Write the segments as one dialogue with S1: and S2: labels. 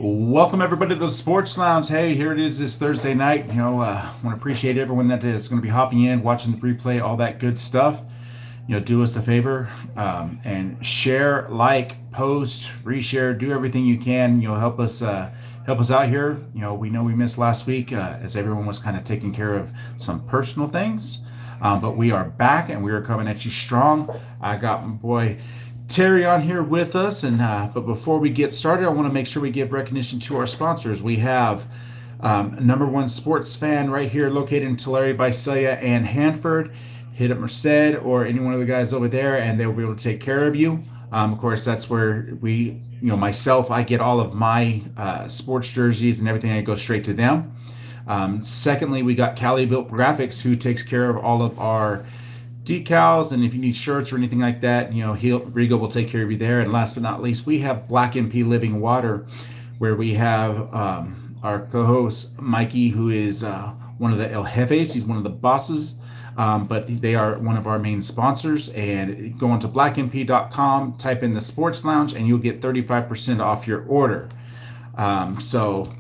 S1: Welcome everybody to the Sports Lounge. Hey, here it is this Thursday night. Want to appreciate everyone that is going to be hopping in, watching the replay, all that good stuff. Do us a favor and share, like, post, reshare, do everything you can. Help us out here. We know we missed last week as everyone was kind of taking care of some personal things, but we are back and we are coming at you strong. I got my boy Terry on here with us, and but before we get started, I want to make sure we give recognition to our sponsors. We have number one sports fan right here, located in Tulare, Visalia, and Hanford. Hit up Merced or any one of the guys over there, and they'll be able to take care of you. Of course, that's where myself, I get all of my sports jerseys and everything. I go straight to them. Secondly, we got Cali Built Graphics, who takes care of all of our decals, and if you need shirts or anything like that, Rigo will take care of you there. And last but not least, we have Black MP Living Water, where we have our co-host Mikey, who is one of the El Jefes. He's one of the bosses, but they are one of our main sponsors. And go on to blackmp.com, type in the Sports Lounge, and you'll get 35% off your order. So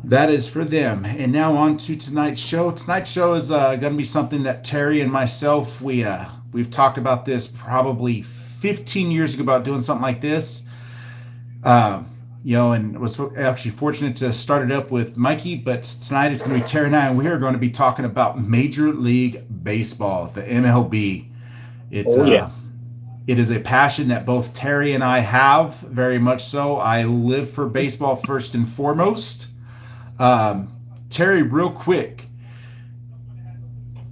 S1: that is for them. And now on to tonight's show. Tonight's show is going to be something that Terry and myself, we've talked about this probably 15 years ago about doing something like this. And was actually fortunate to start it up with Mikey, but tonight it's going to be Terry and I, and we are going to be talking about Major League Baseball, the MLB. It is a passion that both Terry and I have, very much so. I live for baseball first and foremost. Terry, real quick,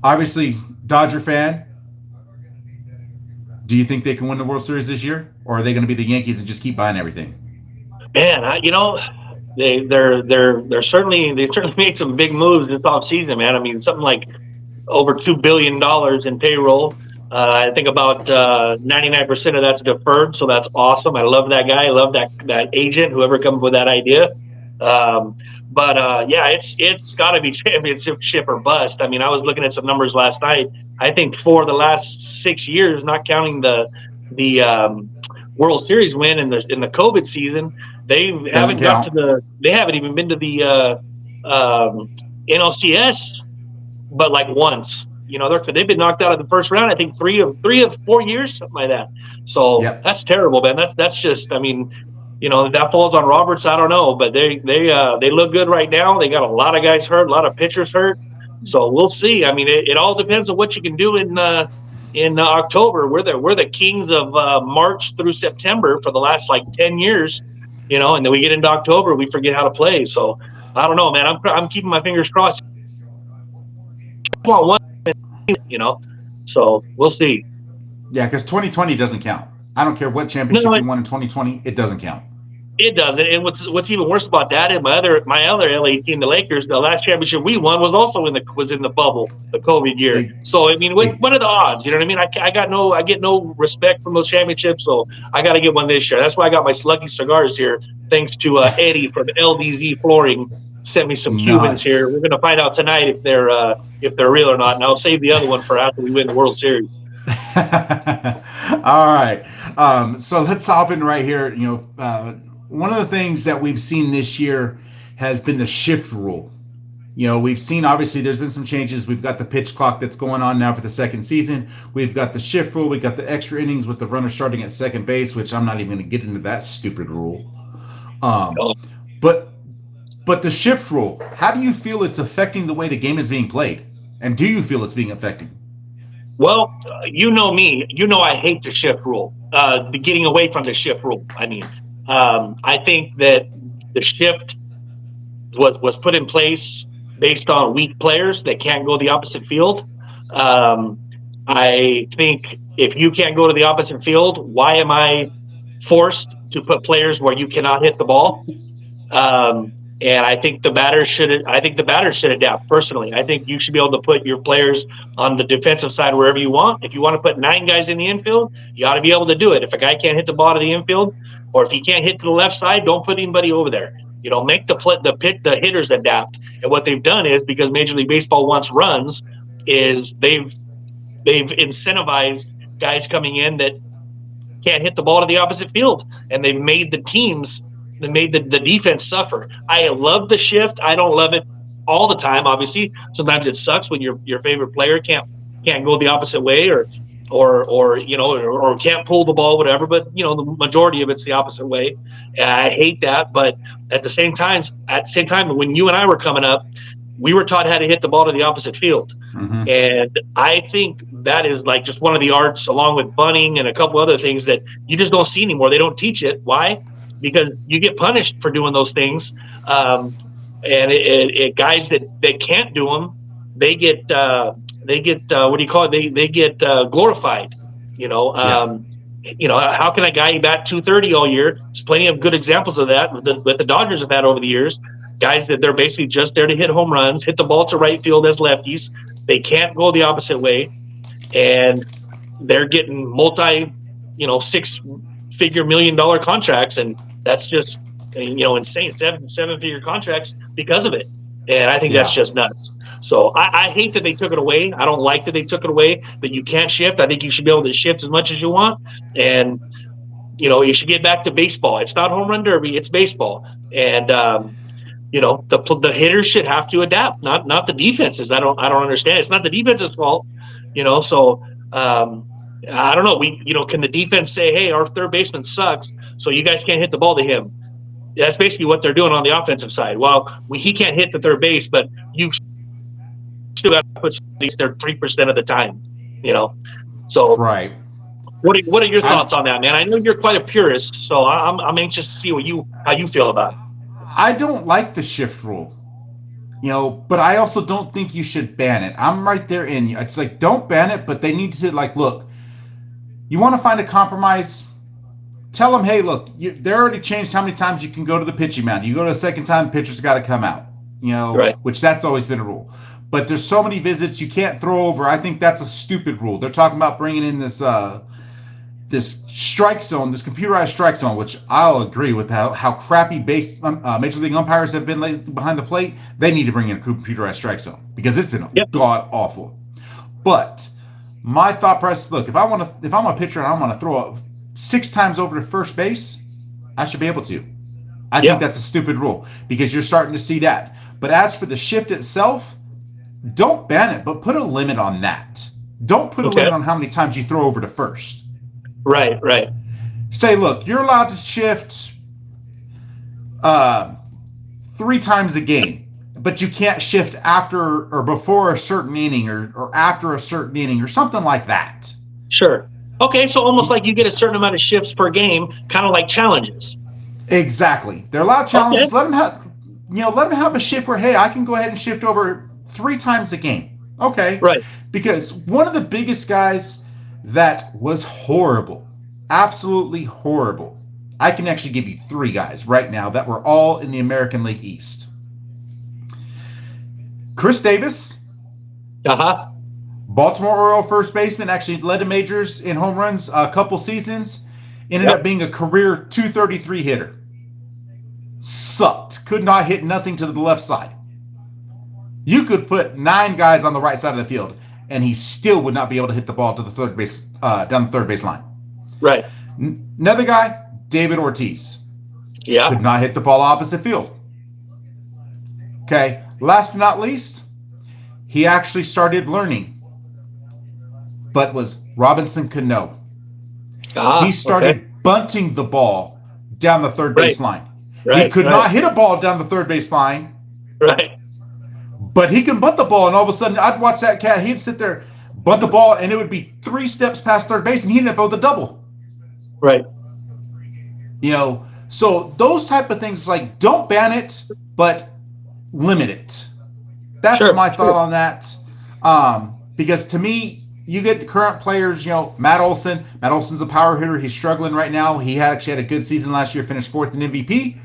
S1: obviously Dodger fan. Do you think they can win the World Series this year, or are they going to be the Yankees and just keep buying everything?
S2: Man, they certainly made some big moves this offseason, man. I mean, something like over $2 billion in payroll. I think about 99% of that's deferred, so that's awesome. I love that guy. I love that agent, whoever comes up with that idea. It's got to be championship or bust. I mean, I was looking at some numbers last night. I think for the last 6 years, not counting the World Series win in the COVID season, they haven't even been to the NLCS, but like once. They've been knocked out of the first round. I think three of 4 years, something like that. So That's terrible, man. That's just. I mean, if that falls on Roberts, I don't know, but they look good right now. They got a lot of guys hurt, a lot of pitchers hurt. So we'll see. I mean, it all depends on what you can do in October. We're the kings of March through September for the last 10 years, and then we get into October, we forget how to play. So I don't know, man. I'm keeping my fingers crossed. I want one, so we'll see.
S1: Yeah, because 2020 doesn't count. I don't care what championship you won in 2020, it doesn't count.
S2: It doesn't. And what's even worse about that, and my other LA team, the Lakers, the last championship we won was also in the bubble, the COVID year. So I mean, what are the odds? You know what I mean? I get no respect from those championships, so I got to get one this year. That's why I got my Sluggy cigars here, thanks to Eddie from LDZ Flooring. Sent me some Cubans here. We're gonna find out tonight if they're real or not, and I'll save the other one for after we win the World Series.
S1: All right. So let's hop in right here. One of the things that we've seen this year has been the shift rule. We've seen, obviously, there's been some changes. We've got the pitch clock that's going on now for the second season. We've got the shift rule. We've got the extra innings with the runner starting at second base, which I'm not even going to get into that stupid rule. But the shift rule, how do you feel it's affecting the way the game is being played? And do you feel it's being affected?
S2: Well, you know me. I hate the shift rule. The getting away from the shift rule. I mean, I think that the shift was put in place based on weak players that can't go to the opposite field. I think if you can't go to the opposite field, why am I forced to put players where you cannot hit the ball? And I think the batter should adapt. Personally, I think you should be able to put your players on the defensive side wherever you want. If you want to put 9 guys in the infield, you ought to be able to do it. If a guy can't hit the ball to the infield, or if he can't hit to the left side, don't put anybody over there. Make the hitters adapt. And what they've done is, because Major League Baseball wants runs, is they've incentivized guys coming in that can't hit the ball to the opposite field, and they've made the teams the defense suffer. I love the shift. I don't love it all the time. Obviously, sometimes it sucks when your favorite player can't go the opposite way, or can't pull the ball, whatever. But the majority of it's the opposite way. And I hate that. But at the same time, when you and I were coming up, we were taught how to hit the ball to the opposite field.
S1: Mm-hmm.
S2: And I think that is like just one of the arts, along with bunting and a couple other things that you just don't see anymore. They don't teach it. Why? Because you get punished for doing those things. And guys that can't do them, they get what do you call it? They get glorified. How can a guy bat 230 all year? There's plenty of good examples of that that the Dodgers have had over the years. Guys that they're basically just there to hit home runs, hit the ball to right field as lefties. They can't go the opposite way, and they're getting six-figure $1 million contracts, and that's just insane. Seven-figure contracts because of it. And I think that's just nuts. So I hate that they took it away. I don't like that they took it away, that you can't shift. I think you should be able to shift as much as you want. And, you should get back to baseball. It's not home run derby. It's baseball. And, the hitters should have to adapt, not the defenses. I don't understand. It's not the defense's fault, So I don't know. Can the defense say, hey, our third baseman sucks, so you guys can't hit the ball to him? That's basically what they're doing on the offensive side. Well, he can't hit the third base, but you still got to put at least there 3% of the time, So
S1: right.
S2: What are your thoughts on that, man? I know you're quite a purist, so I'm anxious to see how you feel about it.
S1: I don't like the shift rule, but I also don't think you should ban it. I'm right there in you. It's like, don't ban it, but they need to look, you want to find a compromise. Tell them, hey, look, they already changed how many times you can go to the pitching mound. You go to a second time, pitcher's got to come out,
S2: right.
S1: Which that's always been a rule. But there's so many visits you can't throw over. I think that's a stupid rule. They're talking about bringing in this strike zone, this computerized strike zone, which I'll agree with how crappy Major League umpires have been lately behind the plate. They need to bring in a computerized strike zone because it's been god awful. But my thought process, look, if I'm a pitcher and I want to throw up 6 times over to first base, I should be able to. I think that's a stupid rule because you're starting to see that. But as for the shift itself, don't ban it, but put a limit on that. Don't put a limit on how many times you throw over to first.
S2: Right.
S1: Say, look, you're allowed to shift 3 times a game, but you can't shift after or before a certain inning or after a certain inning or something like that.
S2: Sure. Okay, so almost like you get a certain amount of shifts per game, kind of like challenges.
S1: Exactly. They're allowed challenges. Okay. Let them have a shift where, hey, I can go ahead and shift over 3 times a game. Okay.
S2: Right.
S1: Because one of the biggest guys that was horrible, absolutely horrible. I can actually give you 3 guys right now that were all in the American League East. Chris Davis.
S2: Uh-huh.
S1: Baltimore Oriole first baseman, actually led the majors in home runs a couple seasons. Ended up being a career 233 hitter. Sucked. Could not hit nothing to the left side. You could put 9 guys on the right side of the field, and he still would not be able to hit the ball to the third base, down the third base line.
S2: Right.
S1: Another guy, David Ortiz.
S2: Yeah.
S1: Could not hit the ball opposite field. Okay. Last but not least, he actually started learning. But was Robinson Cano. He started bunting the ball down the third base line.
S2: Right,
S1: he could not hit a ball down the third base line.
S2: Right.
S1: But he can bunt the ball, and all of a sudden, I'd watch that cat. He'd sit there, bunt the ball, and it would be 3 steps past third base, and he'd end up with a double.
S2: Right.
S1: So those type of things, it's like, don't ban it, but limit it. That's my thought on that. Because to me, you get current players, Matt Olson. Matt Olson's a power hitter. He's struggling right now. He actually had a good season last year, finished 4th in MVP.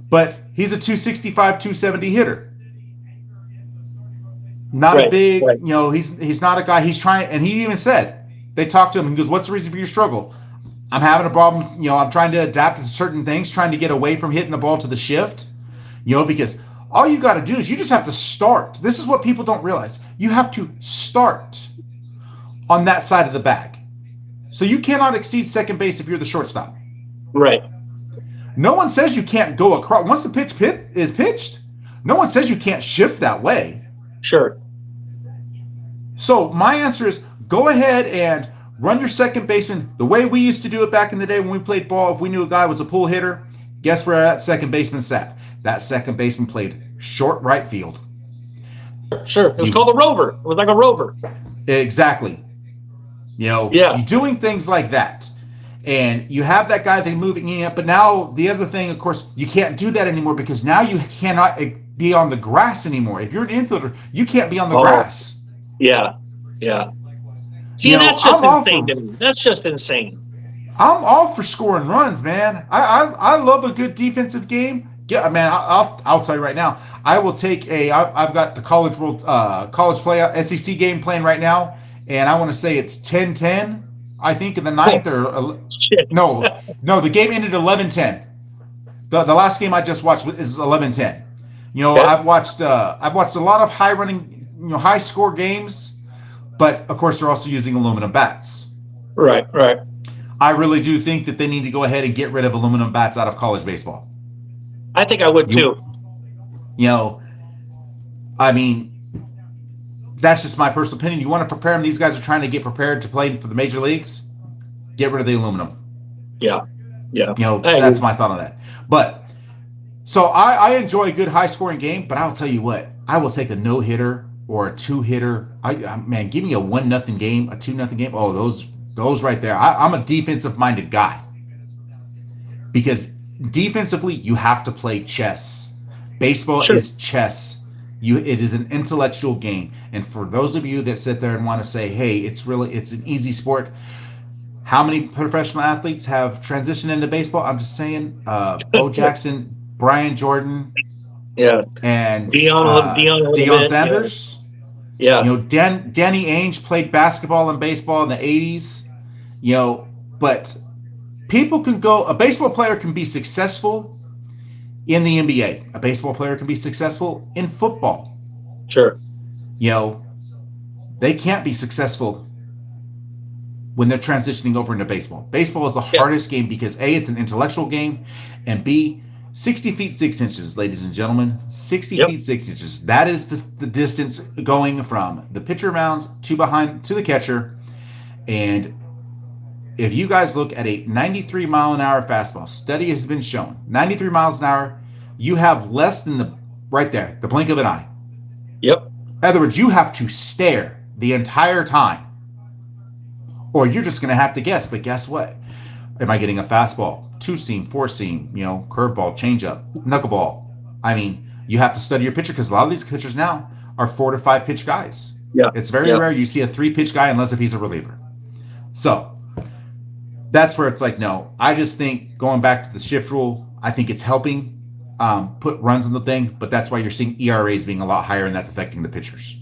S1: But he's a 265, 270 hitter. Not a big, he's not a guy. He's trying, and he even said, they talked to him, and he goes, what's the reason for your struggle? I'm having a problem, I'm trying to adapt to certain things, trying to get away from hitting the ball to the shift, because all you got to do is you just have to start. This is what people don't realize. You have to start on that side of the bag. So you cannot exceed second base if you're the shortstop.
S2: Right.
S1: No one says you can't go across. Once the pitch is pitched, no one says you can't shift that way.
S2: Sure.
S1: So my answer is go ahead and run your second baseman the way we used to do it back in the day when we played ball. If we knew a guy was a pull hitter, guess where that second baseman sat? That second baseman played short right field.
S2: Sure. It was called a rover. It was like a rover.
S1: Exactly. You're doing things like that. And you have that guy moving in. But now the other thing, of course, you can't do that anymore because now you cannot be on the grass anymore. If you're an infielder, you can't be on the grass.
S2: Yeah. See, that's just insane to me. That's just insane.
S1: I'm all for scoring runs, man. I love a good defensive game. Yeah, man. I'll tell you right now. I will take I've got the college play SEC game playing right now, and I want to say it's 10-10. I think in the ninth no, the game ended 11-10. The last game I just watched is 11-10. I've watched a lot of high running, high score games, but of course they're also using aluminum bats.
S2: Right.
S1: I really do think that they need to go ahead and get rid of aluminum bats out of college baseball.
S2: I think I would too.
S1: I mean, that's just my personal opinion. You want to prepare them. These guys are trying to get prepared to play for the major leagues. Get rid of the aluminum.
S2: Yeah.
S1: That's my thought on that. But so I enjoy a good high scoring game, but I'll tell you what, I will take a no hitter or a two hitter. Man, give me a 1-0 game, a 2-0 game. Oh, those right there. I'm a defensive minded guy because defensively you have to play chess. Baseball is chess. It is an intellectual game. And for those of you that sit there and want to say, hey, it's an easy sport. How many professional athletes have transitioned into baseball? I'm just saying, Bo Jackson, Brian Jordan, and Deion Sanders.
S2: Yeah.
S1: Danny Ainge played basketball and baseball in the 80s. But people can go, a baseball player can be successful in the NBA. A baseball player can be successful in football.
S2: Sure.
S1: They can't be successful when they're transitioning over into baseball. Baseball is the hardest game because A, it's an intellectual game, and B, 60 feet 6 inches, ladies and gentlemen. 60 feet 6 inches. That is the distance going from the pitcher mound to the catcher. And if you guys look at a 93 mile an hour fastball, study has been shown, 93 miles an hour, you have less than the blink of an eye.
S2: Yep.
S1: In other words, you have to stare the entire time, or you're just going to have to guess. But guess what? Am I getting a fastball, 2-seam, 4-seam, curveball, changeup, knuckleball? I mean, you have to study your pitcher because a lot of these pitchers now are 4 to 5 pitch guys.
S2: Yeah.
S1: It's very rare you see a 3-pitch guy unless if he's a reliever. So that's where it's like, no, I just think going back to the shift rule, I think it's helping put runs in the thing, but that's why you're seeing ERAs being a lot higher, and that's affecting the pitchers.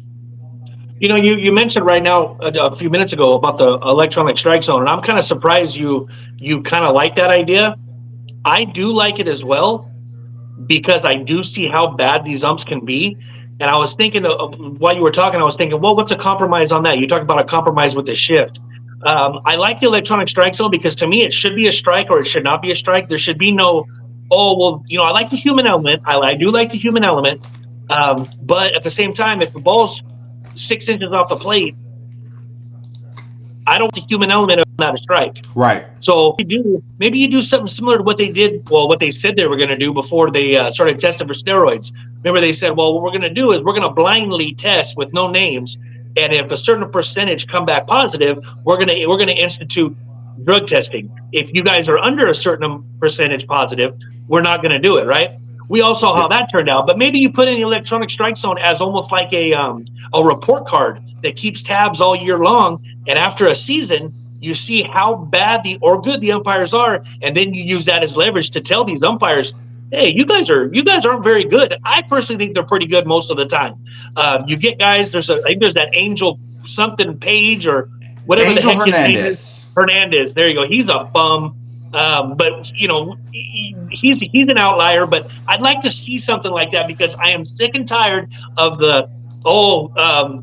S2: You mentioned right now a few minutes ago about the electronic strike zone, and I'm kind of surprised you kind of like that idea. I do like it as well because I do see how bad these umps can be. And I was thinking, while you were talking, I was thinking, well, what's a compromise on that? You talk about a compromise with the shift. I like the electronic strike zone because to me it should be a strike or it should not be a strike. There should be no, I like the human element. I do like the human element. But at the same time, if the ball's 6 inches off the plate, I don't think the human element is not a strike.
S1: Right.
S2: So maybe you do something similar to what they did, what they said they were going to do before they started testing for steroids. Remember they said, well, what we're going to do is we're going to blindly test with no names. And if a certain percentage come back positive, we're gonna institute drug testing. If you guys are under a certain percentage positive, we're not gonna do it, right? We all saw how that turned out. But maybe you put in the electronic strike zone as almost like a report card that keeps tabs all year long. And after a season, you see how bad or good the umpires are, and then you use that as leverage to tell these umpires, hey, you guys aren't very good. I personally think they're pretty good most of the time. You get guys. I think there's that Angel something Page or whatever
S1: Angel
S2: the heck
S1: Hernandez.
S2: his name is. Hernandez. There you go. He's a bum. But he's an outlier. But I'd like to see something like that because I am sick and tired of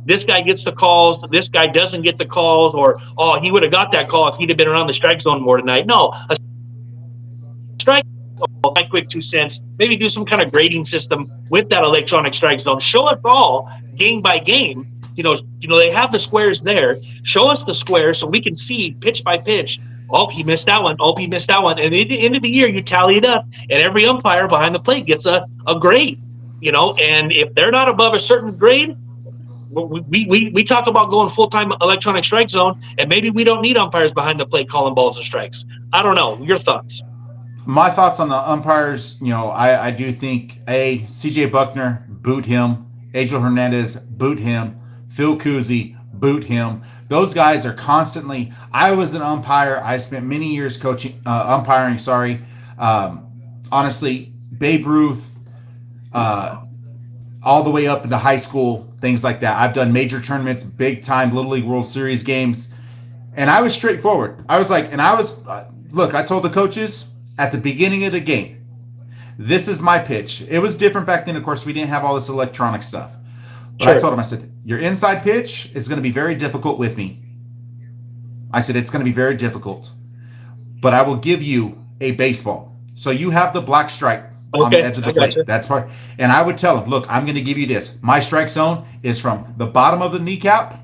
S2: this guy gets the calls, this guy doesn't get the calls, or he would have got that call if he'd have been around the strike zone more tonight. No, a strike my quick 2 cents, maybe do some kind of grading system with that electronic strike zone. Show us all game by game. They have the squares there. Show us the squares so we can see pitch by pitch. Oh, he missed that one. Oh, he missed that one. And at the end of the year, you tally it up, and every umpire behind the plate gets a grade. And if they're not above a certain grade, we talk about going full-time electronic strike zone, and maybe we don't need umpires behind the plate calling balls and strikes. I don't know. Your thoughts?
S1: My thoughts on the umpires, I do think, C.J. Buckner, boot him. Angel Hernandez, boot him. Phil Cousy, boot him. Those guys are constantly – I was an umpire. I spent many years umpiring, honestly, Babe Ruth, all the way up into high school, things like that. I've done major tournaments, big-time Little League World Series games, and I was straightforward. I was like – look, I told the coaches at the beginning of the game, this is my pitch. It was different back then. Of course, we didn't have all this electronic stuff. But sure. I told him, I said, your inside pitch is going to be very difficult with me. I said, it's going to be very difficult. But I will give you a baseball. So you have the black stripe on the edge of the plate. That's part. And I would tell him, look, I'm going to give you this. My strike zone is from the bottom of the kneecap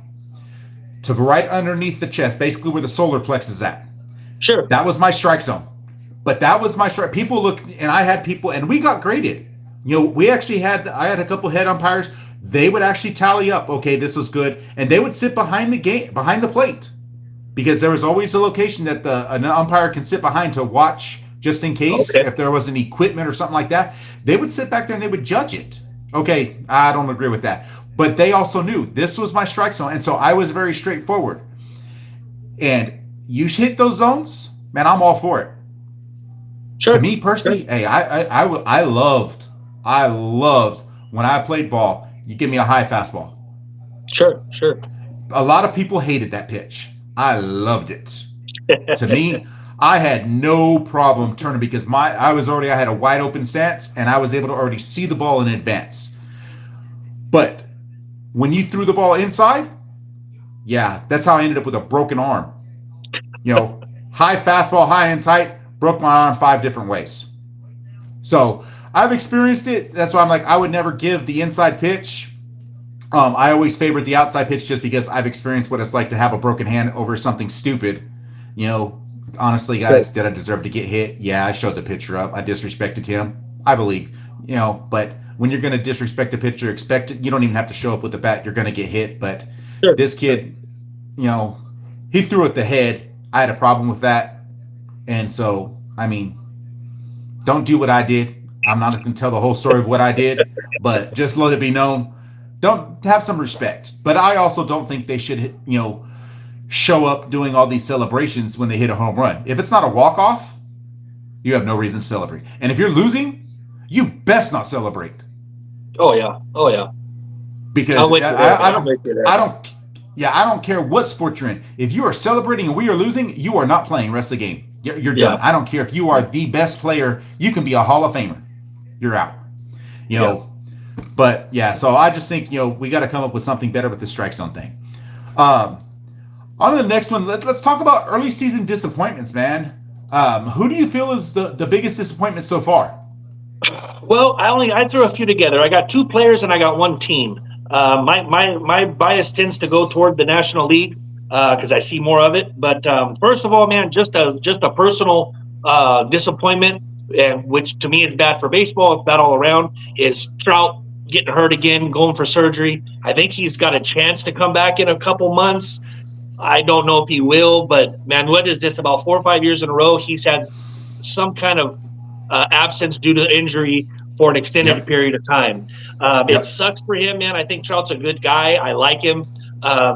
S1: to right underneath the chest, basically where the solar plex is at.
S2: Sure.
S1: That was my strike zone. But that was my strike. People look, and I had people, and we got graded. I had a couple head umpires. They would actually tally up, okay, this was good, and they would sit behind the plate, because there was always a location that an umpire can sit behind to watch just in case if there was an equipment or something like that. They would sit back there and they would judge it. Okay, I don't agree with that. But they also knew this was my strike zone, and so I was very straightforward. And you hit those zones, man, I'm all for it. Sure. To me personally, hey, I loved when I played ball. You give me a high fastball.
S2: Sure.
S1: A lot of people hated that pitch. I loved it. To me, I had no problem turning because I had a wide open stance and I was able to already see the ball in advance. But when you threw the ball inside, yeah, that's how I ended up with a broken arm. High fastball, high and tight, broke my arm 5 different ways. So I've experienced it. That's why I'm like, I would never give the inside pitch. I always favored the outside pitch just because I've experienced what it's like to have a broken hand over something stupid. Honestly, guys, did I deserve to get hit? Yeah, I showed the pitcher up. I disrespected him, I believe. But when you're going to disrespect a pitcher, you don't even have to show up with the bat. You're going to get hit. But this kid, he threw at the head. I had a problem with that. And so, don't do what I did. I'm not going to tell the whole story of what I did, but just let it be known. Don't have some respect. But I also don't think they should, show up doing all these celebrations when they hit a home run. If it's not a walk-off, you have no reason to celebrate. And if you're losing, you best not celebrate.
S2: Oh yeah.
S1: Because I don't care what sport you're in. If you are celebrating and we are losing, you are not playing the rest of the game. You're done. I don't care if you are the best player. You can be a Hall of Famer. You're out. But so I just think we got to come up with something better with the strike zone thing. On to the next one. Let's talk about early season disappointments, man. Who do you feel is the biggest disappointment so far?
S2: Well, I threw a few together. I got 2 players and I got 1 team. My bias tends to go toward the National League because I see more of it. But first of all, man, just a personal disappointment, and which to me is bad for baseball, if not all around, is Trout getting hurt again, going for surgery. I think he's got a chance to come back in a couple months. I don't know if he will, but man, what is this? About 4 or 5 years in a row, he's had some kind of absence due to injury for an extended period of time. It sucks for him, man. I think Trout's a good guy. I like him.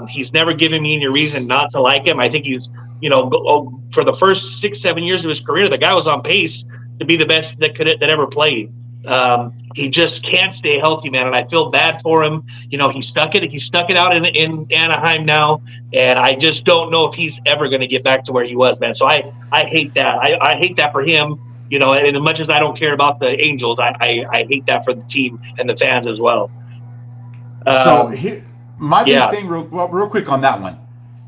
S2: He's never given me any reason not to like him. I think he's, for the first 6-7 years of his career, the guy was on pace to be the best that ever played. He just can't stay healthy, man, and I feel bad for him. He stuck it out in Anaheim now, and I just don't know if he's ever going to get back to where he was, man. So I hate that. I hate that for him. And as much as I don't care about the Angels, I hate that for the team and the fans as well.
S1: So here, my big thing, real quick on that one.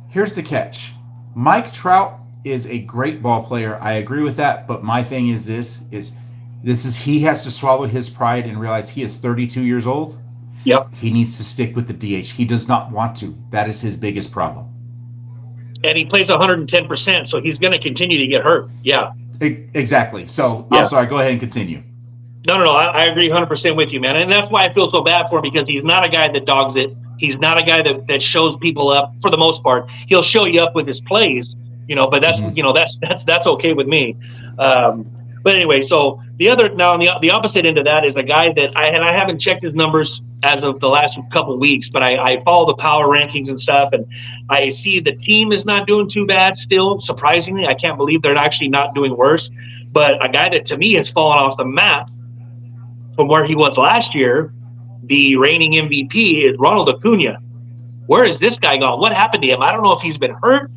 S1: Here's the catch: Mike Trout is a great ball player. I agree with that, but my thing is He has to swallow his pride and realize he is 32 years old.
S2: Yep.
S1: He needs to stick with the DH. He does not want to. That is his biggest problem.
S2: And he plays 110%, so he's going to continue to get hurt. Yeah.
S1: Exactly. So, I'm sorry. Go ahead and continue.
S2: No. I agree 100% with you, man. And that's why I feel so bad for him, because he's not a guy that dogs it. He's not a guy that shows people up for the most part. He'll show you up with his plays, but that's, that's okay with me. But anyway, so the opposite end of that is a guy that I haven't checked his numbers as of the last couple of weeks, but I follow the power rankings and stuff, and I see the team is not doing too bad still. Surprisingly, I can't believe they're actually not doing worse. But a guy that to me has fallen off the map from where he was last year, the reigning MVP, is Ronald Acuna. Where is this guy gone? What happened to him? I don't know if he's been hurt.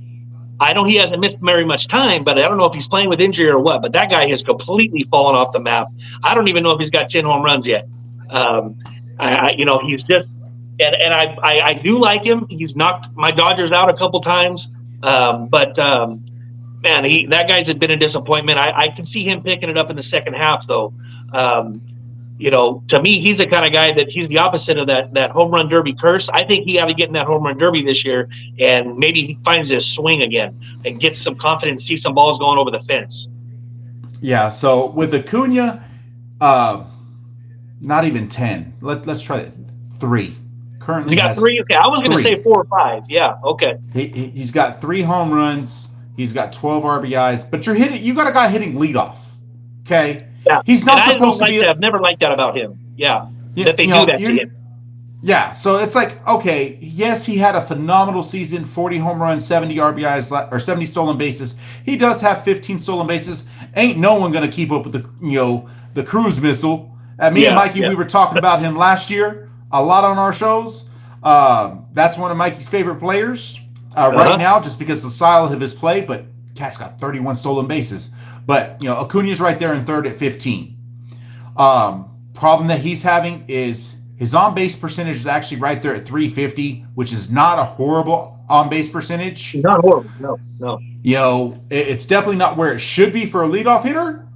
S2: I know he hasn't missed very much time, but I don't know if he's playing with injury or what. But that guy has completely fallen off the map. I don't even know if he's got 10 home runs yet. He's just and I do like him. He's knocked my Dodgers out a couple times, but that guy's been a disappointment. I can see him picking it up in the second half, though. To me, he's the kind of guy that he's the opposite of that home run derby curse. I think he ought to get in that home run derby this year, and maybe he finds his swing again and gets some confidence, see some balls going over the fence.
S1: Yeah. So with Acuna, not even 10. Let's try it. 3. Currently,
S2: he got 3. Okay, I was going to say 4 or 5. Yeah. Okay.
S1: He's got 3 home runs. He's got 12 RBIs. But you got a guy hitting leadoff. Okay.
S2: Yeah,
S1: he's not supposed to be.
S2: I've never liked that about him. Yeah, that they do that to him.
S1: Yeah, so it's like, okay, yes, he had a phenomenal season, 40 home runs, 70 RBIs, or 70 stolen bases. He does have 15 stolen bases. Ain't no one going to keep up with the cruise missile. Me and Mikey, we were talking about him last year a lot on our shows. That's one of Mikey's favorite players right now, just because of the style of his play. But Cat's got 31 stolen bases. But, Acuna's right there in third at 15. Problem that he's having is his on-base percentage is actually right there at 350, which is not a horrible on-base percentage.
S2: Not horrible, no.
S1: It's definitely not where it should be for a leadoff hitter.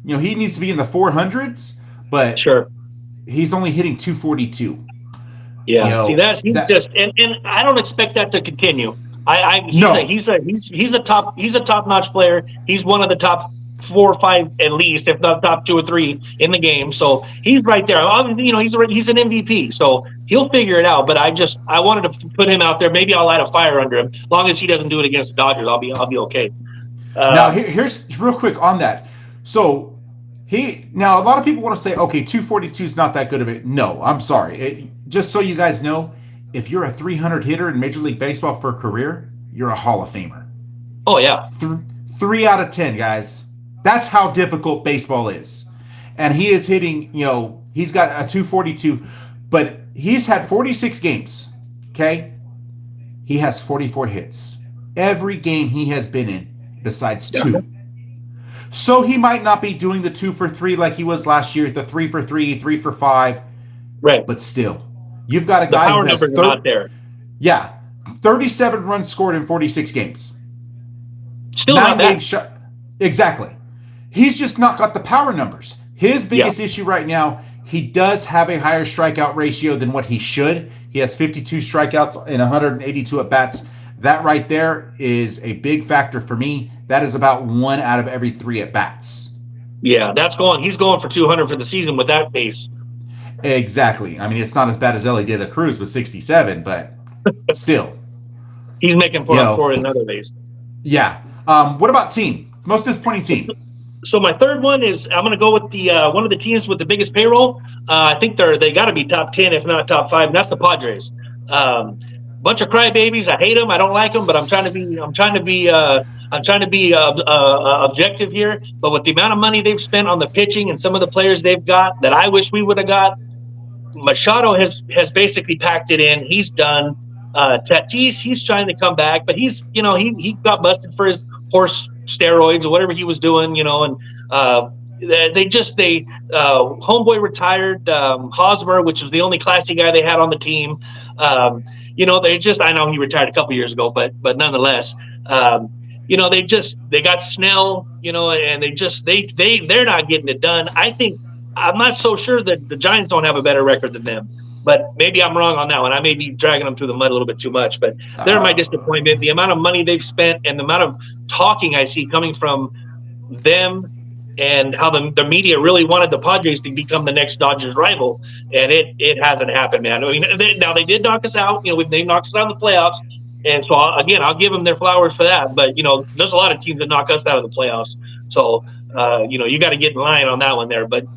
S1: He needs to be in the 400s, but
S2: sure,
S1: he's only hitting 242.
S2: Yeah, see, and I don't expect that to continue. He's a top-notch player. He's one of the top 4 or 5 at least, if not top 2 or 3 in the game. So he's right there. He's an MVP, so he'll figure it out. But I wanted to put him out there. Maybe I'll light a fire under him. As long as he doesn't do it against the Dodgers, I'll be okay.
S1: Now here's real quick on that. So a lot of people want to say, okay, 242 is not that good of it. No, I'm sorry. Just so you guys know, if you're a 300 hitter in Major League Baseball for a career, you're a Hall of Famer.
S2: Oh yeah,
S1: 3 out of 10 guys. That's how difficult baseball is. And he is hitting, he's got a 242, but he's had 46 games, okay? He has 44 hits. Every game he has been in besides 2. So he might not be doing the 2 for 3 like he was last year, the 3 for 3, 3 for 5.
S2: Right.
S1: But still, you've got a guy
S2: who has numbers are not there.
S1: Yeah, 37 runs scored in 46 games.
S2: Still not that.
S1: Exactly. He's just not got the power numbers. His biggest issue right now, he does have a higher strikeout ratio than what he should. He has 52 strikeouts and 182 at-bats. That right there is a big factor for me. That is about 1 out of every 3 at-bats.
S2: Yeah, he's going for 200 for the season with that pace.
S1: Exactly. I mean, it's not as bad as Ellie De La Cruz with 67, but still.
S2: He's making for another base.
S1: Yeah. What about team? Most disappointing team?
S2: So my third one is I'm going to go with the one of the teams with the biggest payroll. I think they got to be top 10, if not top 5, and that's the Padres. Bunch of crybabies. I hate them. I don't like them, but I'm trying to be objective here. But with the amount of money they've spent on the pitching and some of the players they've got that I wish we would have got, Machado has basically packed it in. He's done. Tatis, he's trying to come back, but he's he got busted for his horse steroids or whatever he was doing, and homeboy retired, Hosmer, which was the only classy guy they had on the team. I know he retired a couple years ago, but nonetheless, they got Snell, and they're not getting it done. I'm not so sure that the Giants don't have a better record than them, but maybe I'm wrong on that one. I may be dragging them through the mud a little bit too much, but they're my disappointment. The amount of money they've spent and the amount of talking I see coming from them, and how the media really wanted the Padres to become the next Dodgers rival, and it hasn't happened, man. I mean, now they did knock us out. They knocked us out in the playoffs, and so I'll give them their flowers for that. But there's a lot of teams that knock us out of the playoffs, so you got to get in line on that one there. But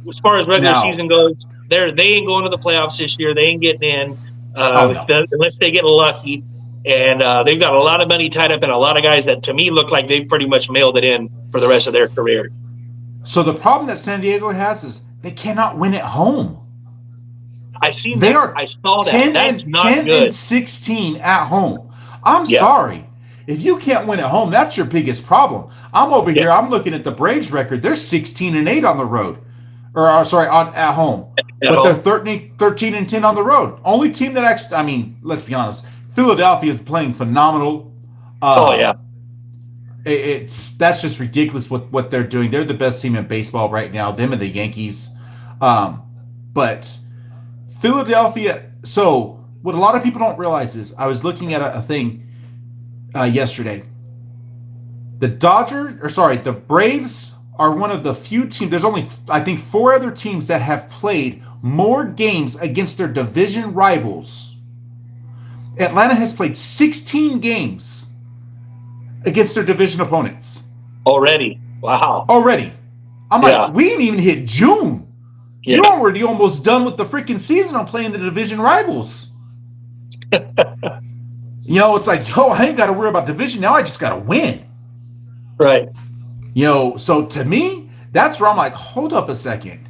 S2: as far as regular season goes, they ain't going to the playoffs this year. They ain't getting in unless they get lucky. And they've got a lot of money tied up in a lot of guys that, to me, look like they've pretty much mailed it in for the rest of their career.
S1: So the problem that San Diego has is they cannot win at home.
S2: I saw that. That's not
S1: 10
S2: good.
S1: and 16 at home. I'm sorry. If you can't win at home, that's your biggest problem. I'm over here. I'm looking at the Braves record. They're 16 and 8 on the road. At home. They're 13 and 10 on the road. Only team that actually, I mean, let's be honest, Philadelphia is playing phenomenal. That's just ridiculous what they're doing. They're the best team in baseball right now, them and the Yankees. But Philadelphia, so what a lot of people don't realize is, I was looking at a thing yesterday. The Braves are one of the few teams. There's only, I think, 4 other teams that have played more games against their division rivals. Atlanta has played 16 games against their division opponents.
S2: Already. Wow.
S1: Already. I'm like, we ain't even hit June. Yeah. You're already almost done with the freaking season on playing the division rivals. It's like, I ain't got to worry about division now. I just got to win.
S2: Right.
S1: So to me, that's where I'm like, hold up a second.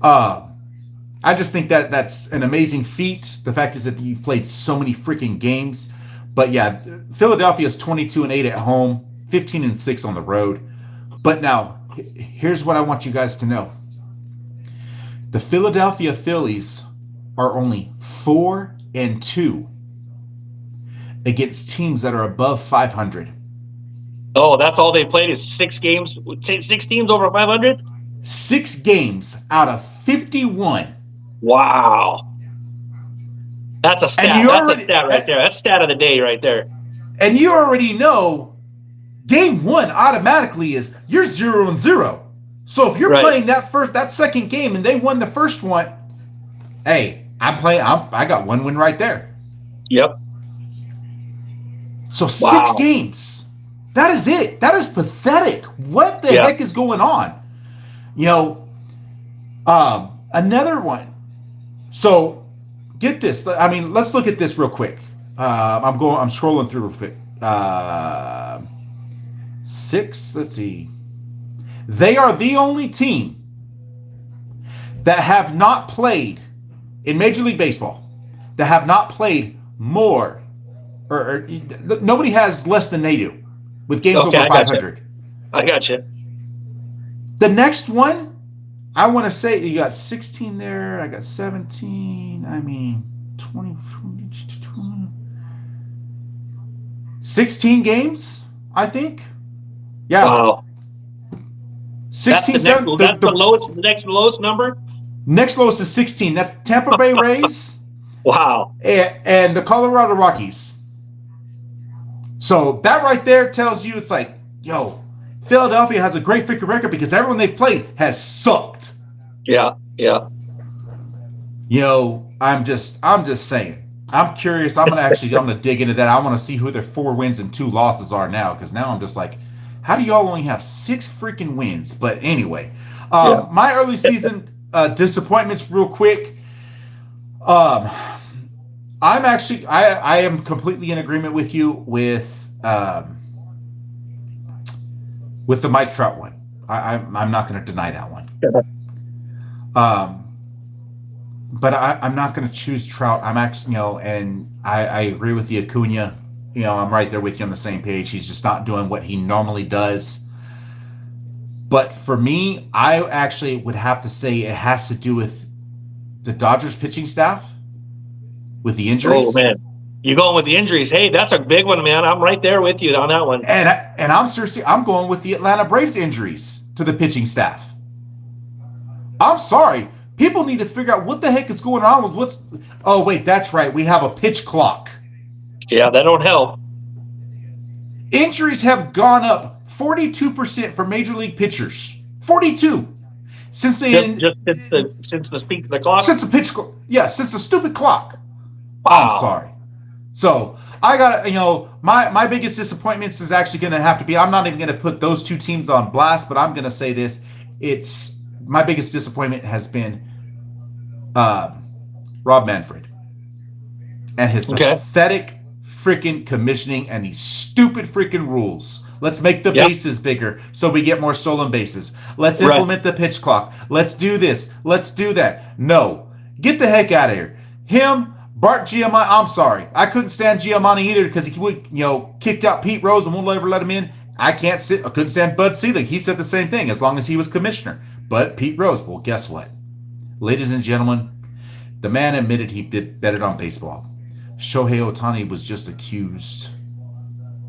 S1: I just think that's an amazing feat. The fact is that you've played so many freaking games. But yeah, Philadelphia's 22 and 8 at home, 15 and 6 on the road. But now, here's what I want you guys to know. The Philadelphia Phillies are only 4 and 2 against teams that are above 500.
S2: Oh, that's all they played is 6 games? 6 teams over 500?
S1: 6 games out of 51.
S2: Wow. That's a stat. That's a stat right there. That's stat of the day right there.
S1: And you already know game 1 automatically is you're 0-0. So if you're playing that second game and they won the first one, hey, I got 1 win right there.
S2: Yep.
S1: So 6 games. That is it. That is pathetic. What the heck is going on? Another one. So get this. I mean, let's look at this real quick. I'm scrolling through real quick. 6. Let's see. They are the only team that have not played in Major League Baseball that have not played more, or nobody has less than they do with games over 500.
S2: I got you.
S1: The next one, I want to say you got 16 there. I got 17. I mean, 20, 16 games, I think. Yeah.
S2: Wow.
S1: 16.
S2: That's the next lowest number?
S1: Next lowest is 16. That's Tampa Bay Rays.
S2: Wow.
S1: And the Colorado Rockies. So that right there tells you it's like, Philadelphia has a great freaking record because everyone they've played has sucked.
S2: Yeah.
S1: I'm just saying. I'm curious. I'm gonna dig into that. I want to see who their 4 wins and 2 losses are now, because now I'm just like, how do y'all only have 6 freaking wins? But anyway, my early season disappointments, real quick. I am completely in agreement with you with the Mike Trout one. I'm not going to deny that one. But I'm not going to choose Trout. I'm actually, and I agree with the Acuna. I'm right there with you on the same page. He's just not doing what he normally does. But for me, I actually would have to say it has to do with the Dodgers pitching staff with the injuries.
S2: Oh, man. You going with the injuries? Hey, that's a big one, man. I'm right there with you on that one.
S1: And I'm seriously, I'm going with the Atlanta Braves injuries to the pitching staff. I'm sorry. People need to figure out what the heck is going on with what's. Oh wait, that's right. We have a pitch clock.
S2: Yeah, that don't help.
S1: Injuries have gone up 42% for major league pitchers. 42 since they
S2: just since the speak of the clock.
S1: Since the pitch clock. Yeah, since the stupid clock.
S2: Wow.
S1: I'm sorry. So I got my biggest disappointments is actually going to have to be. I'm not even going to put those two teams on blast, but I'm going to say this. It's my biggest disappointment has been Rob Manfred and his pathetic freaking commissioning and these stupid freaking rules. Let's make the bases bigger so we get more stolen bases. Let's implement the pitch clock. Let's do this. Let's do that. No. Get the heck out of here. Him, Bart Giamatti, I'm sorry. I couldn't stand Giamatti either because he would, kicked out Pete Rose and won't ever let him in. I couldn't stand Bud Selig. He said the same thing as long as he was commissioner. But Pete Rose, well, guess what? Ladies and gentlemen, the man admitted he betted on baseball. Shohei Ohtani was just accused.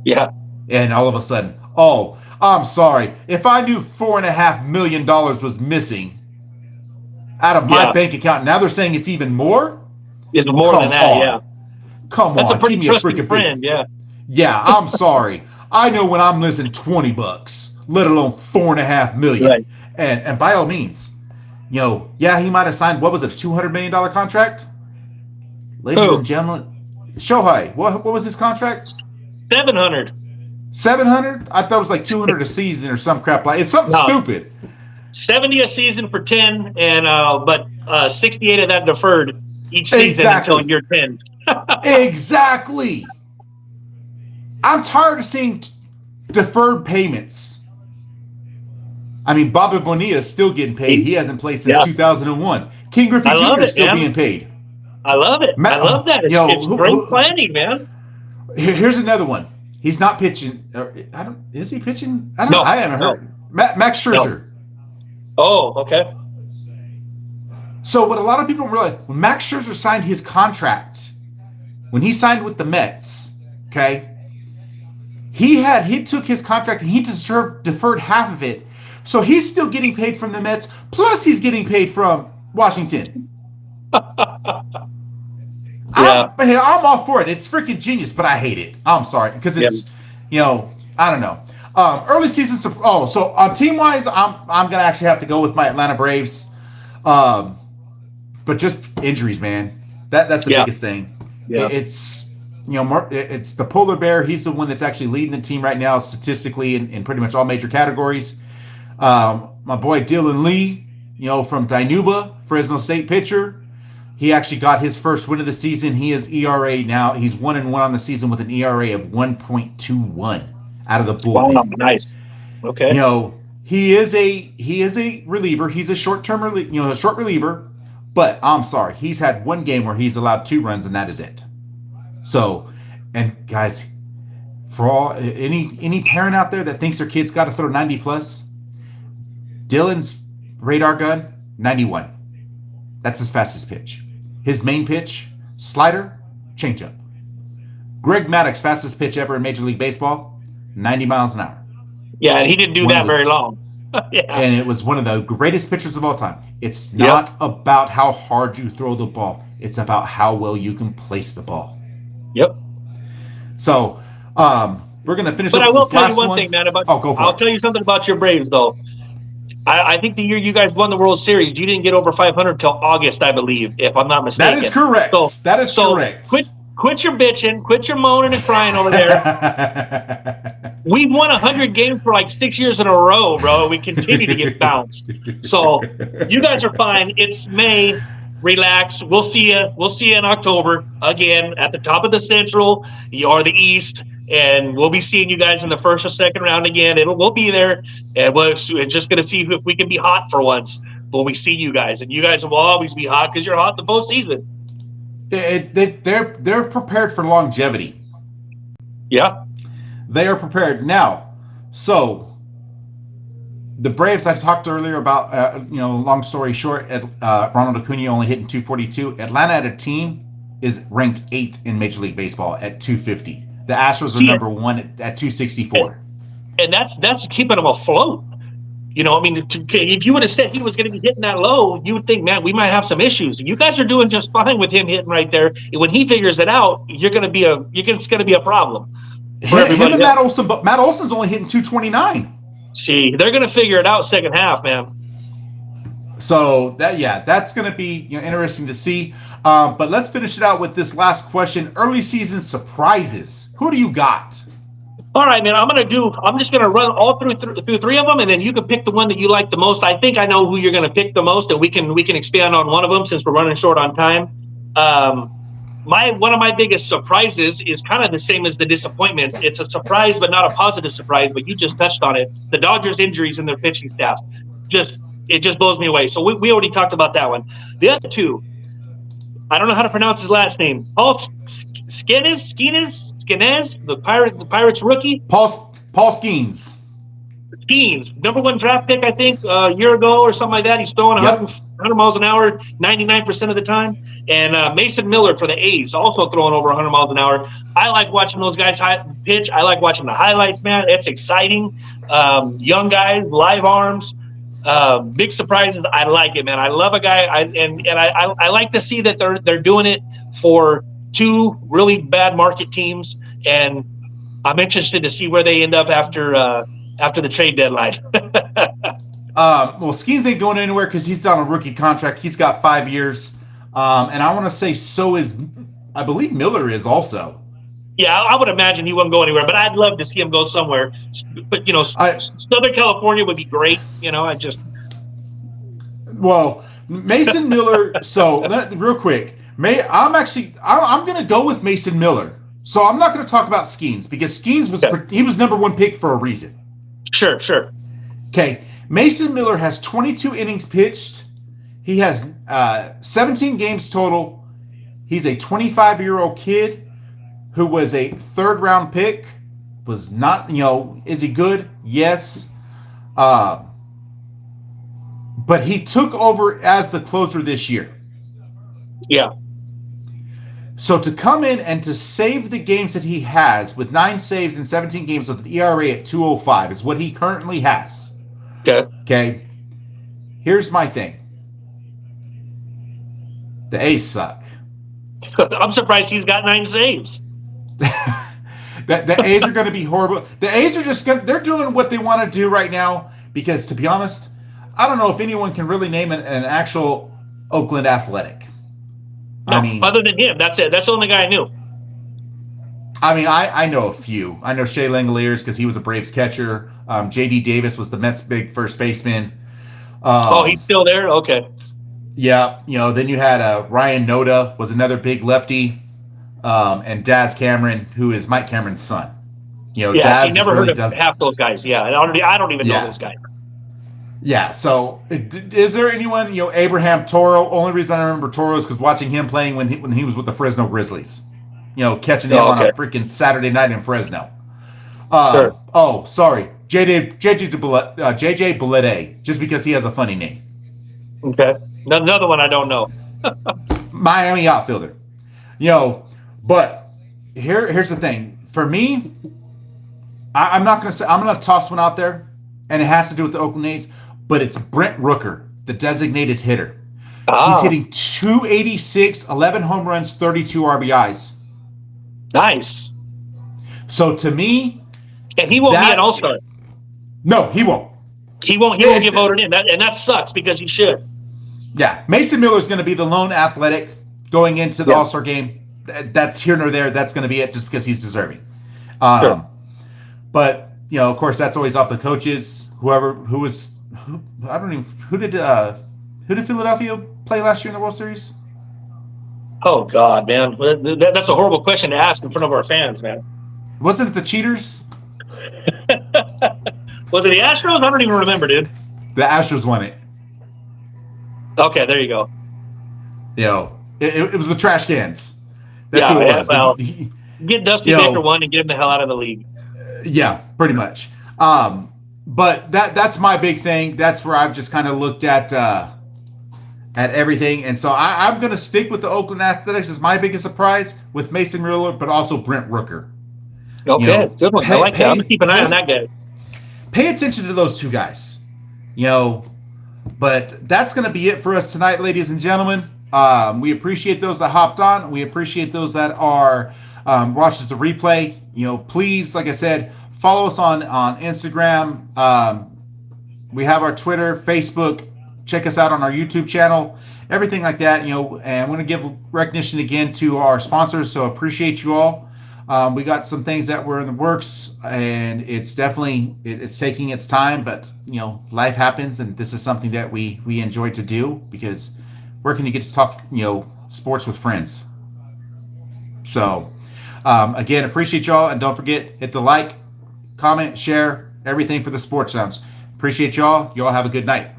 S2: Yeah.
S1: And all of a sudden, oh, I'm sorry. If I knew $4.5 million was missing out of my bank account, now they're saying it's even more?
S2: It's more than that, yeah.
S1: Come on.
S2: That's a pretty trusted friend, yeah.
S1: Yeah, I'm sorry. I know when I'm losing $20, let alone $4.5 million.
S2: Right.
S1: And by all means, he might have signed, what was it, a $200 million contract? Ladies and gentlemen, Shohei, what was his contract?
S2: 700.
S1: 700? I thought it was like 200 a season or some crap like. It's something stupid.
S2: 70 a season for 10, and but 68 of that deferred each season until year 10.
S1: Exactly. I'm tired of seeing deferred payments. I mean, Bobby Bonilla is still getting paid. He hasn't played since 2001. King Griffey Jr. is still being paid.
S2: I love it. I love that. It's great planning, man.
S1: Here's another one. He's not pitching. Is he pitching? I don't know. I haven't heard. Max Scherzer.
S2: No. Oh, okay.
S1: So what a lot of people don't realize, when Max Scherzer signed his contract, when he signed with the Mets, okay, he took his contract and he deferred half of it. So he's still getting paid from the Mets, plus he's getting paid from Washington. I'm all for it. It's freaking genius, but I hate it. I'm sorry because it's, I don't know. Early season. So on team wise, I'm gonna actually have to go with my Atlanta Braves. But just injuries, man. That's the biggest thing. Yeah. It's it's the polar bear. He's the one that's actually leading the team right now statistically in pretty much all major categories. My boy Dylan Lee, from Dinuba, Fresno State pitcher. He actually got his first win of the season. He is ERA now. He's 1-1 on the season with an ERA of 1.21 out of the bullpen.
S2: Wow, nice. Okay.
S1: He is a reliever. He's a short-term a short reliever. But I'm sorry, he's had one game where he's allowed 2 runs, and that is it. So, and guys, for all any parent out there that thinks their kid's got to throw 90 plus, Dylan's radar gun 91. That's his fastest pitch. His main pitch, slider, changeup. Greg Maddux, fastest pitch ever in Major League Baseball, 90 miles an hour.
S2: Yeah, and he didn't do that very long.
S1: Yeah. And it was one of the greatest pitchers of all time. It's not about how hard you throw the ball. It's about how well you can place the ball.
S2: Yep.
S1: So we're going to finish
S2: up
S1: with
S2: this last one. But I will tell you one thing, man. I'll tell you something about your Braves, though. I think the year you guys won the World Series, you didn't get over 500 until August, I believe, if I'm not mistaken.
S1: That is correct. Correct.
S2: Quit your bitching. Quit your moaning and crying over there. We've won 100 games for like 6 years in a row, bro. We continue to get bounced. So you guys are fine. It's May. Relax. We'll see you. We'll see you in October again at the top of the Central or the East. And we'll be seeing you guys in the first or second round again. We'll be there, and we're just going to see if we can be hot for once when we see you guys. And you guys will always be hot because you're hot the postseason.
S1: They're prepared for longevity.
S2: Yeah,
S1: they are prepared now. So the Braves, I talked earlier about. Long story short, Ronald Acuna only hitting 242. Atlanta had a team is ranked 8th in Major League Baseball at 250. The Astros are number 1 at 264.
S2: And that's keeping them afloat. You know, I mean, if you would have said he was going to be hitting that low, you would think, man, we might have some issues. You guys are doing just fine with him hitting right there. When he figures it out, it's going to be a problem
S1: for everybody. Him and Matt Olson, but Matt Olson's only hitting 229.
S2: See, they're going to figure it out second half, man.
S1: So that's going to be interesting to see. But let's finish it out with this last question: early season surprises. Who do you got?
S2: All right, man. I'm just gonna run all through three of them, and then you can pick the one that you like the most. I think I know who you're gonna pick the most, and we can expand on one of them since we're running short on time. One of my biggest surprises is kind of the same as the disappointments. It's a surprise, but not a positive surprise. But you just touched on it. The Dodgers' injuries in their pitching staff it just blows me away. So we already talked about that one. The other two, I don't know how to pronounce his last name. Paul Skenes, the Pirates rookie.
S1: Paul Skenes.
S2: Skenes, number 1 draft pick, I think, a year ago or something like that. He's throwing 100 miles an hour 99% of the time. And Mason Miller for the A's, also throwing over 100 miles an hour. I like watching those guys pitch. I like watching the highlights, man. It's exciting. Young guys, live arms. Big surprises. I like it, man. I love a guy, I like to see that they're doing it for 2 really bad market teams, and I'm interested to see where they end up after the trade deadline.
S1: Well, Skenes ain't going anywhere because he's on a rookie contract. He's got 5 years, and I want to say so is, I believe Miller is also.
S2: Yeah, I would imagine he wouldn't go anywhere, but I'd love to see him go somewhere. But, Southern California would be great.
S1: Well, Mason Miller, so real quick, I'm going to go with Mason Miller. So I'm not going to talk about Skenes because Skenes was number 1 pick for a reason.
S2: Sure.
S1: Okay, Mason Miller has 22 innings pitched. He has 17 games total. He's a 25-year-old kid who was a 3rd-round pick, was not, is he good? Yes. But he took over as the closer this year.
S2: Yeah.
S1: So to come in and to save the games that he has with 9 saves in 17 games with an ERA at 2.05 is what he currently has. Okay. Here's my thing. The A's suck.
S2: I'm surprised he's got 9 saves.
S1: The A's are going to be horrible. The A's are they're doing what they want to do right now because, to be honest, I don't know if anyone can really name an actual Oakland Athletic.
S2: No, other than him, that's it. That's the only guy I knew.
S1: I mean, I know a few. I know Shea Langoliers because he was a Braves catcher. J.D. Davis was the Mets' big first baseman.
S2: He's still there? Okay.
S1: Yeah. Then you had Ryan Noda was another big lefty. And Daz Cameron, who is Mike Cameron's son.
S2: Daz he never heard of half those guys. Yeah, I don't even know those guys.
S1: Yeah, so is there anyone, Abraham Toro? Only reason I remember Toro is because watching him playing when he was with the Fresno Grizzlies. Catching him on a freaking Saturday night in Fresno.
S2: Sure.
S1: Oh, sorry. JJ Bulete, just because he has a funny name.
S2: Okay. Another one I don't know.
S1: Miami outfielder. But here's the thing. For me, I'm not going to say, I'm going to toss one out there, and it has to do with the Oakland A's, but it's Brent Rooker, the designated hitter. He's hitting 286, 11 home runs, 32 RBIs.
S2: Nice.
S1: So to me...
S2: And he won't be an all-star.
S1: No, he won't.
S2: He won't get voted in, and that sucks because he should.
S1: Yeah, Mason Miller is going to be the lone athletic going into the All-Star game. That's here nor there. That's going to be it, just because he's deserving.
S2: Sure.
S1: But of course, that's always off the coaches. Who did Philadelphia play last year in the World Series?
S2: Oh God, man, that's a horrible question to ask in front of our fans, man.
S1: Wasn't it the Cheaters?
S2: Was it the Astros? I don't even remember, dude.
S1: The Astros won it.
S2: Okay, there you go.
S1: It was the trash cans. That's who it was.
S2: Well, get Dusty Baker one and get him the hell out of the league.
S1: Yeah, pretty much. But that's my big thing. That's where I've just kind of looked at at everything. And so I'm going to stick with the Oakland Athletics as my biggest surprise with Mason Mueller, but also Brent Rooker.
S2: Okay, good one. I like that. I'm going to keep an eye on that guy.
S1: Pay attention to those two guys. But that's going to be it for us tonight, ladies and gentlemen. We appreciate those that hopped on. We appreciate those that are watches the replay. Please, like I said, follow us on Instagram. We have our Twitter, Facebook. Check us out on our YouTube channel, everything like that. And I want to give recognition again to our sponsors. So appreciate you all. We got some things that were in the works, and it's definitely it's taking its time. But life happens, and this is something that we enjoy to do, because where can you get to talk sports with friends? So again, appreciate y'all, and don't forget, hit the like, comment, share, everything for the Sports Sounds. Appreciate y'all. Y'all have a good night.